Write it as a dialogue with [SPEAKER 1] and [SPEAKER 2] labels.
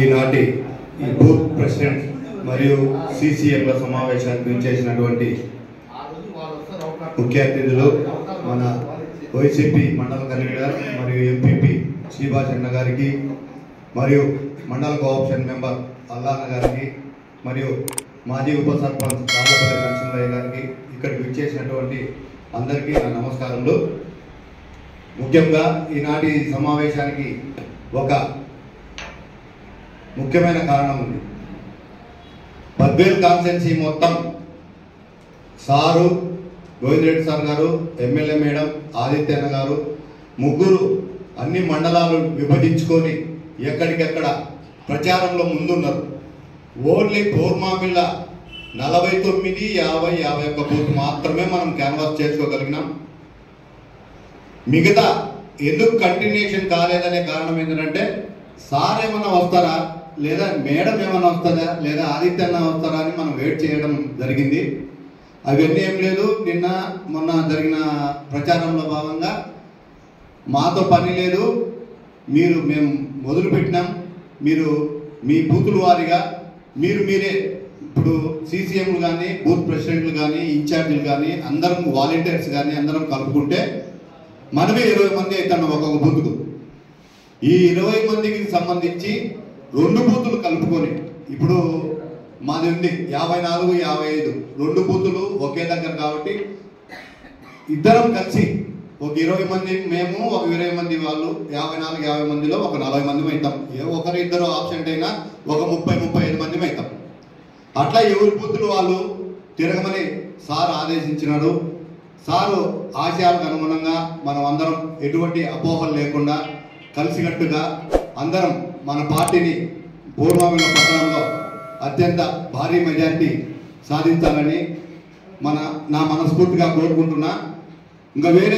[SPEAKER 1] ఈనాటి ఈ booth president మరియు సిసిఎంల సమావేశానికి విచ్చేసినటువంటి ముఖ్య అతిథులు మన వైసీపీ మండల కన్వీనర్ మరియు ఎంపీపీ శ్రీభాషన్న గారికి మరియు మండల కోఆప్షన్ మెంబర్ అల్లాన్న గారికి మరియు మాజీ ఉప సర్పంచ్ రాజపల్లి నరసింహయ్య గారికి ఇక్కడికి విచ్చేసినటువంటి అందరికీ నా నమస్కారములు. ముఖ్యంగా ఈనాటి సమావేశానికి ఒక ముఖ్యమైన కారణం ఉంది. బద్వేల్ కాన్స్టిట్యున్సీ మొత్తం సారు గోవిందరెడ్డి సార్ గారు, ఎమ్మెల్యే మేడం ఆదిత్యన్న గారు ముగ్గురు అన్ని మండలాలు విభజించుకొని ఎక్కడికెక్కడ ప్రచారంలో ముందున్నారు. ఓన్లీ కోర్మామిల్ల 49, 50, 51 బూత్ మాత్రమే మనం క్యాన్వాస్ చేసుకోగలిగినాం. మిగతా ఎందుకు కంటిన్యూషన్ కాలేదనే కారణం ఏంటంటే సార్ ఏమన్నా వస్తారా లేదా మేడం ఏమన్నా వస్తుందా లేదా ఆదిత్యన్న వస్తారా అని మనం వెయిట్ చేయడం జరిగింది. అవన్నీ ఏం లేదు. నిన్న మొన్న జరిగిన ప్రచారంలో భాగంగా మాతో పని లేదు, మేము మొదలుపెట్టినాం, మీరు మీ బూతుల వారిగా మీరే ఇప్పుడు సిసిఎంలు కానీ బూత్ ప్రెసిడెంట్లు కానీ ఇన్ఛార్జీలు కానీ అందరం వాలంటీర్స్ కానీ అందరం కలుపుకుంటే మనమే 20 మంది అవుతున్నాం ఒక్కొక్క బూత్కు. ఈ 20 మందికి సంబంధించి 2 బూతులు కలుపుకొని ఇప్పుడు మాది ఉంది 54, 55 2 బూతులు ఒకే దగ్గర కాబట్టి ఇద్దరం కలిసి ఒక 20 మంది మేము, ఒక 20 మంది వాళ్ళు, 54, 50 మందిలో ఒక 40 మంది అవుతాం. ఒకరు ఇద్దరు ఆబ్సెంట్ అయినా ఒక 30, 35 మంది అవుతాం. అట్లా ఎవరి బూతులు వాళ్ళు తిరగమని సార్ ఆదేశించినాడు. సారు ఆశయాలకు అనుగుణంగా మనం అందరం ఎటువంటి అపోహలు లేకుండా కలిసికట్టుగా అందరం మన పార్టీని పూర్వమిల్ల పట్టణంలో అత్యంత భారీ మెజారిటీ సాధించాలని నా మనస్ఫూర్తిగా కోరుకుంటున్నా. ఇంకా వేరే